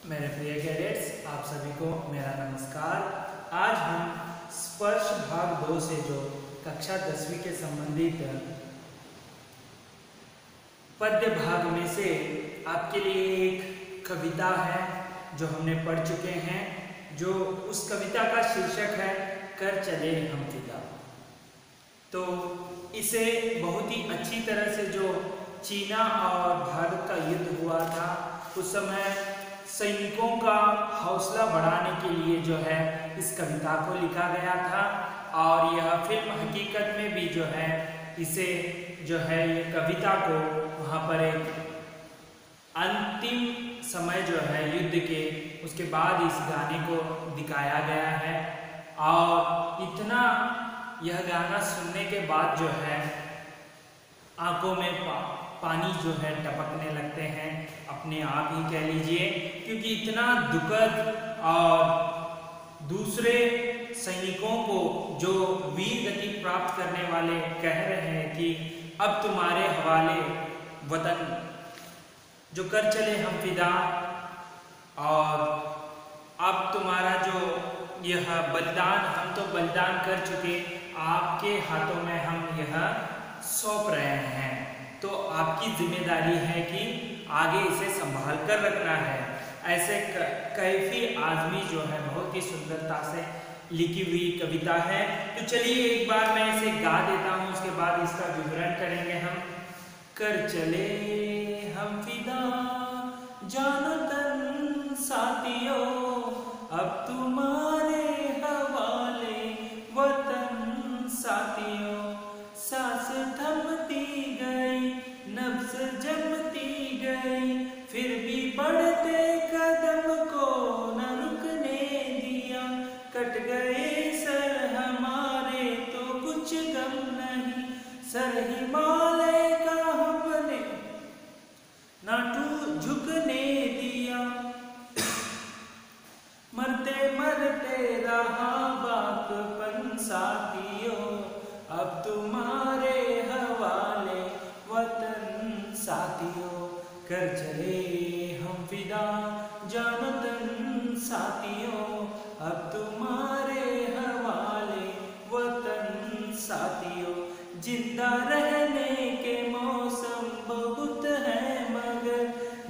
मेरे प्रिय कैडेट्स, आप सभी को मेरा नमस्कार। आज हम स्पर्श भाग 2 से जो कक्षा 10वीं के संबंधित पद्य भाग में से आपके लिए एक कविता है जो हमने पढ़ चुके हैं, जो उस कविता का शीर्षक है कर चले हम फिदा। तो इसे बहुत ही अच्छी तरह से जो चीना और भारत का युद्ध हुआ था उस समय सैनिकों का हौसला बढ़ाने के लिए जो है इस कविता को लिखा गया था। और यह फिल्म हकीकत में भी जो है इसे जो है ये कविता को वहाँ पर एक अंतिम समय जो है युद्ध के उसके बाद इस गाने को दिखाया गया है। और इतना यह गाना सुनने के बाद जो है आंखों में पानी जो है टपकने लगते हैं, अपने आप ही कह लीजिए, क्योंकि इतना दुखद और दूसरे सैनिकों को जो वीर गति प्राप्त करने वाले कह रहे हैं कि अब तुम्हारे हवाले वतन, जो कर चले हम फिदा, और अब तुम्हारा जो यह बलिदान, हम तो बलिदान कर चुके, आपके हाथों में हम यह सौंप रहे हैं। तो आपकी जिम्मेदारी है कि आगे इसे संभाल कर रखना है। ऐसे कैफी आजमी जो है बहुत ही सुंदरता से लिखी हुई कविता है। तो चलिए एक बार मैं इसे गा देता हूँ, उसके बाद इसका विवरण करेंगे हम। कर चले हम फिदा जानो तन साथियों, अब तुम्हारे हवाले वतन साथियों। सांस थमती गई, नब्ज़ जमती गई, फिर भी बढ़ते कदम को न रुकने दिया। कट गए सर हमारे तो कुछ गम नहीं, सर हिमालय का हमने ना झुकने दिया। मरते मरते रहा बाकपन साथियों, अब तुम्हारे हवाले वतन साथियों। कर चले हम फिदा जानो तन साथियों, अब तुम्हारे हवाले वतन साथियों। जिंदा रहने के मौसम बहुत हैं, मगर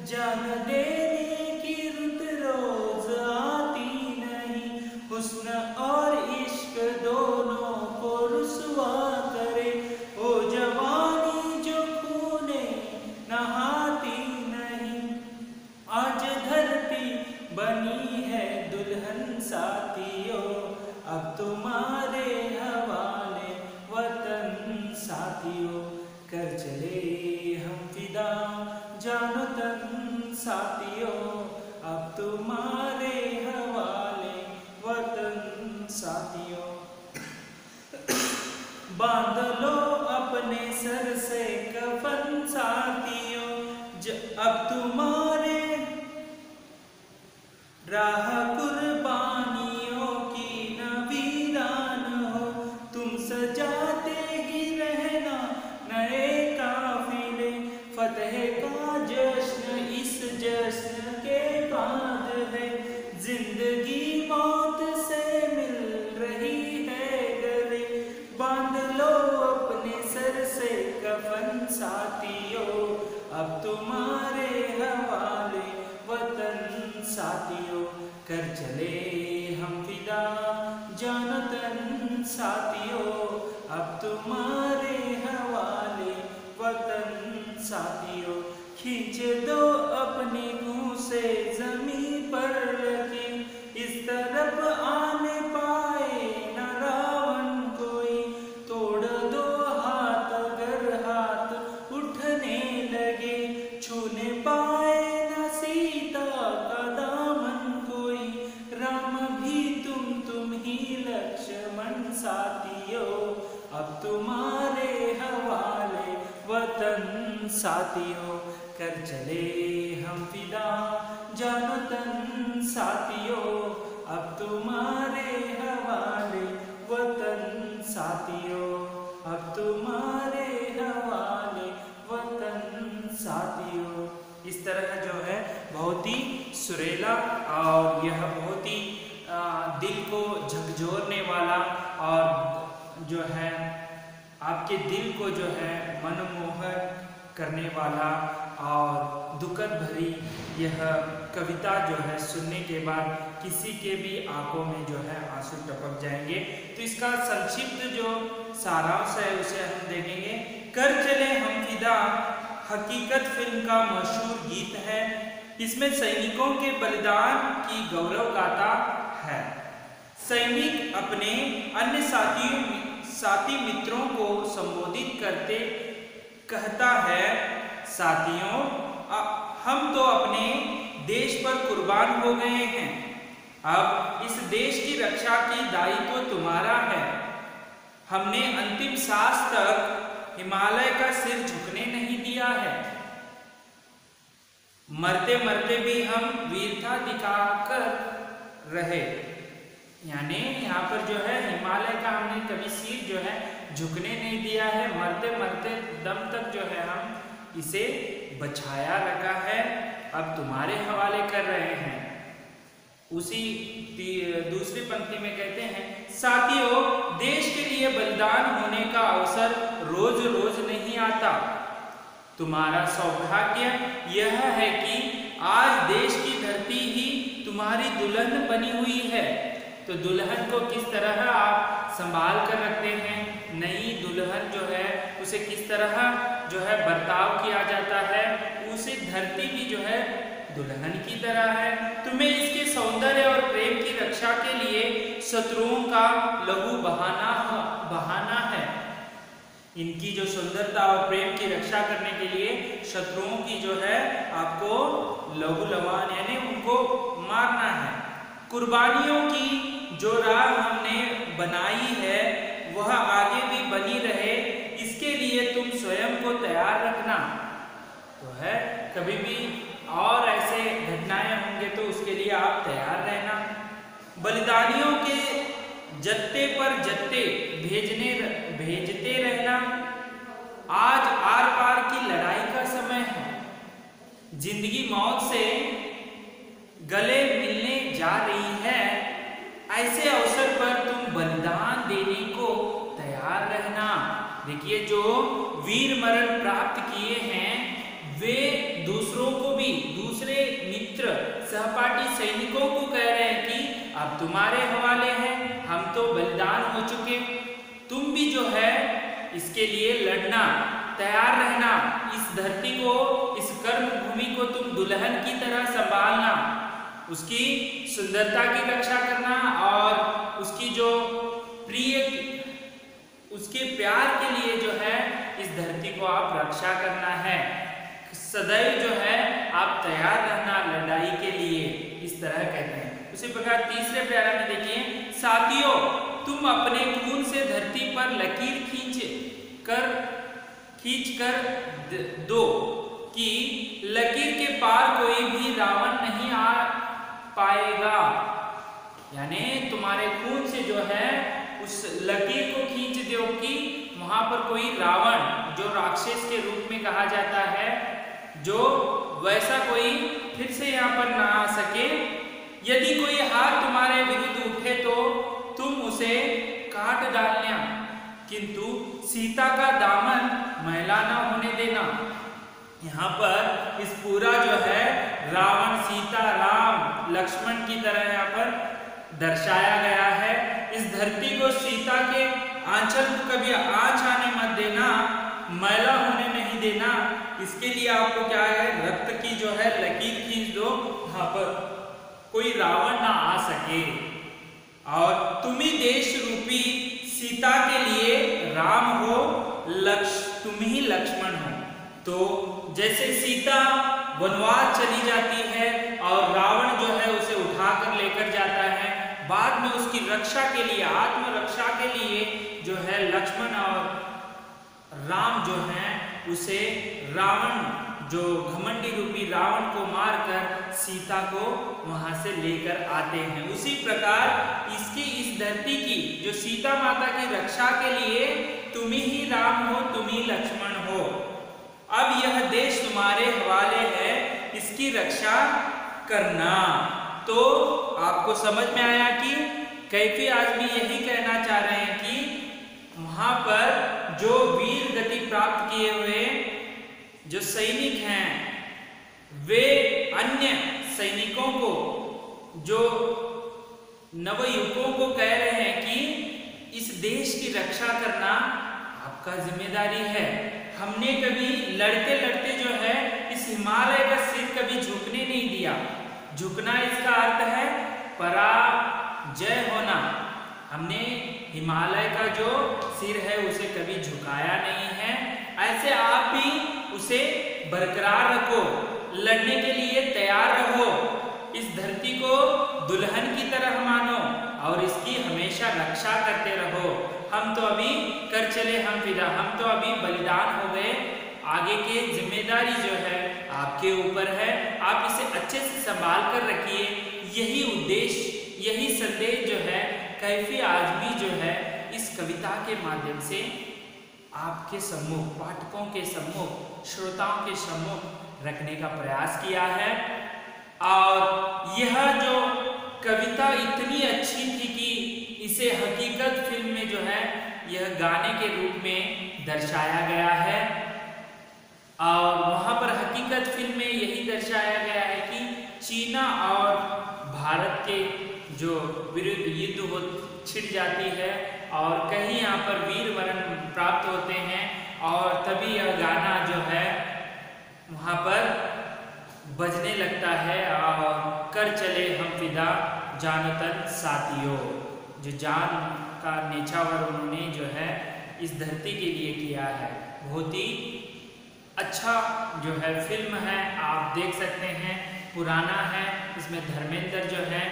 जान देने की रुत रोज आती नहीं। हुस्न और इश्क दोनों को रुसवा करे, ओ जवानी जो खूने नहाती नहीं। आज धरती बनी है दुल्हन साथियों, अब तुम्हारे हवाले वतन साथियों। कर चले हम फिदा जानो तन साथियों, अब तुम्हारे हवाले वतन साथियों। बांध लो अपने सर से कफन साथियों, अब तुम्हारे राह कुर्बानियों की न वीरान हो। तुम सजाते ही रहना नए काफिले, फतेह का जश्न इस जश्न के बाद है। जिंदगी मौत से मिल रही है गले, बांध लो अपने सर से कफन साथियों, अब तुम्हारे हवाले वतन साथियों। कर चले हम फिदा जानो तन साथियों, अब तुम्हारे हवाले वतन साथियों। खींच दो अपनी मुँह से जमीन पर रखे, इस तरफ आने पाए न रावण कोई। तोड़ दो हाथ अगर हाथ उठने लगे, छूने पाए न सीता का दामन कोई। राम भी तुम ही लक्ष्मण साथियों, अब तुम्हारे हवाले वतन साथियों। कर चले हम फिदा जानो तन साथियों, अब तुम्हारे हवाले वतन साथियों, अब तुम्हारे हवाले वतन साथियों। इस तरह जो है बहुत ही सुरीला और यह बहुत ही दिल को झकझोरने वाला और जो है आपके दिल को जो है मनमोहक करने वाला और दुखद भरी यह कविता जो है सुनने के बाद किसी के भी आंखों में जो है आंसू टपक जाएंगे। तो इसका संक्षिप्त जो सारांश है उसे हम देखेंगे। कर चले हम फिदा हकीकत फिल्म का मशहूर गीत है। इसमें सैनिकों के बलिदान की गौरव गाथा है। सैनिक अपने अन्य साथी मित्रों को संबोधित करते कहता है, साथियों हम तो अपने देश पर कुर्बान हो गए हैं, अब इस देश की रक्षा की दायित्व तो तुम्हारा है। हमने अंतिम सांस तक हिमालय का सिर झुकने नहीं दिया है। मरते मरते भी हम वीरता दिखाकर रहे। यानी यहाँ पर जो है हिमालय का हमने कभी सिर जो है झुकने नहीं दिया है, मरते मरते दम तक जो है हम इसे बचाया रखा है, अब तुम्हारे हवाले कर रहे हैं। उसी दूसरी पंक्ति में कहते हैं, साथियों देश के लिए बलिदान होने का अवसर रोज रोज नहीं आता। तुम्हारा सौभाग्य यह है कि आज देश की धरती ही तुम्हारी दुल्हन बनी हुई है। तो दुल्हन को किस तरह आप संभाल कर रखते हैं, नई दुल्हन जो है उसे किस तरह जो है बर्ताव किया जाता है, उसे धरती भी जो है दुल्हन की तरह है। तुम्हें इसके सौंदर्य और प्रेम की रक्षा के लिए शत्रुओं का लहू बहाना है। इनकी जो सुंदरता और प्रेम की रक्षा करने के लिए शत्रुओं की जो है आपको लहू लहान यानी उनको मारना है। कुर्बानियों की जो राह हमने बनाई है वह आगे भी बनी रहे, इसके लिए तुम स्वयं को तैयार रखना। तो है कभी भी और ऐसे घटनाएं होंगे तो उसके लिए आप तैयार रहना। बलिदानियों के जत्ते पर जत्ते भेजते रहना। आज आर पार की लड़ाई का समय है। जिंदगी मौत से गले मिलने जा रही है। ऐसे अवसर पर तुम बलिदान देने को तैयार रहना। देखिए जो वीर मरण प्राप्त किए हैं वे दूसरों को भी, दूसरे मित्र सहपाठी सैनिकों को कह रहे हैं कि अब तुम्हारे हवाले है, हम तो बलिदान हो चुके, तुम भी जो है इसके लिए लड़ना, तैयार रहना। इस धरती को, इस कर्म भूमि को तुम दुल्हन की तरह संभालना, उसकी सुंदरता की रक्षा करना और उसकी जो प्रिय, उसके प्यार के लिए जो है इस धरती को आप रक्षा करना है। सदैव जो है आप तैयार रहना लड़ाई के लिए, इस तरह कहते हैं। उसी प्रकार तीसरे प्यारा में देखिए, साथियों तुम अपने खून से धरती पर लकीर खींच कर दो कि लकीर के पार कोई भी रावण नहीं आ पाएगा। यानी तुम्हारे खून से जो है उस लकीर को खींच दो कि वहां पर कोई रावण, जो राक्षस के रूप में कहा जाता है, जो वैसा कोई फिर से यहाँ पर ना आ सके। यदि कोई हाथ तुम्हारे विरुद्ध उठे तो तुम उसे काट डालना, किंतु सीता का दामन मैला ना होने देना। यहाँ पर इस पूरा जो है रावण, सीता, राम, लक्ष्मण की तरह यहाँ पर दर्शाया गया है। इस धरती को, सीता के आंचल को कभी आंच आने मत देना, मैला होने नहीं देना। इसके लिए आपको क्या है, रक्त की जो है लकीर खींच दो, वहां पर कोई रावण ना आ सके। और तुम ही देश रूपी सीता के लिए राम हो, तुम ही लक्ष्मण हो। तो जैसे सीता वनवास चली जाती है और रावण जो है उसे उठाकर लेकर जाता है, बाद में उसकी रक्षा के लिए, आत्मरक्षा के लिए जो है लक्ष्मण और राम जो हैं उसे रावण, जो घमंडी रूपी रावण को मारकर सीता को वहां से लेकर आते हैं। उसी प्रकार इस धरती की जो सीता माता की रक्षा के लिए तुम ही राम हो, तुम ही लक्ष्मण हो। अब यह देश तुम्हारे हवाले है, इसकी रक्षा करना। तो आपको समझ में आया कि कैफी आजमी यही कहना चाह रहे हैं कि वहां पर जो वीर गति प्राप्त किए हुए जो सैनिक हैं वे अन्य सैनिकों को, जो नवयुवकों को कह रहे हैं कि इस देश की रक्षा करना आपका जिम्मेदारी है। हमने कभी लड़ते लड़ते जो है इस हिमालय का सिर कभी झुकने नहीं दिया। झुकना इसका अर्थ है पराजय होना। हमने हिमालय का जो सिर है उसे कभी झुकाया नहीं है। ऐसे आप भी उसे बरकरार रखो, लड़ने के लिए तैयार रहो, इस धरती को दुल्हन की तरह मानो और इसकी हमेशा रक्षा करते रहो। हम तो अभी कर चले हम फिदा, हम तो अभी बलिदान हो गए, आगे की जिम्मेदारी जो है आपके ऊपर है। आप इसे अच्छे से संभाल कर रखिए। यही उद्देश्य, यही संदेश जो है कैफी आजमी जो है इस कविता के माध्यम से आपके सम्मुख, पाठकों के सम्मुख, श्रोताओं के सम्मुख रखने का प्रयास किया है। और यह जो कविता इतनी अच्छी थी कि इसे हकीकत फिल्म में जो है यह गाने के रूप में दर्शाया गया है। और वहां पर हकीकत फिल्म में यही दर्शाया गया है कि चीना और भारत के जो विरुद्ध युद्ध हो छिड़ जाती है और कहीं यहाँ पर वीर मरण प्राप्त होते हैं और तभी यह गाना जो है वहाँ पर बजने लगता है और कर चले हम फिदा जानो तन साथियों। जो जान का न्यौछावर उन्होंने जो है इस धरती के लिए किया है। बहुत ही अच्छा जो है फिल्म है, आप देख सकते हैं, पुराना है। इसमें धर्मेंद्र जो है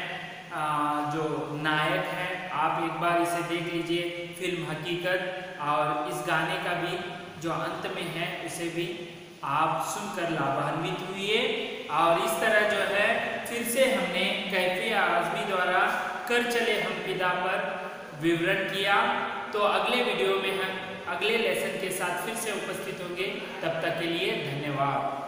जो नायक है, आप एक बार इसे देख लीजिए फिल्म हकीकत। और इस गाने का भी जो अंत में है उसे भी आप सुनकर लाभान्वित हुए। और इस तरह जो है फिर से हमने कैफी आजमी द्वारा कर चले हम फिदा पर विवरण किया। तो अगले वीडियो में हम अगले लेसन के साथ फिर से उपस्थित होंगे। तब तक के लिए धन्यवाद।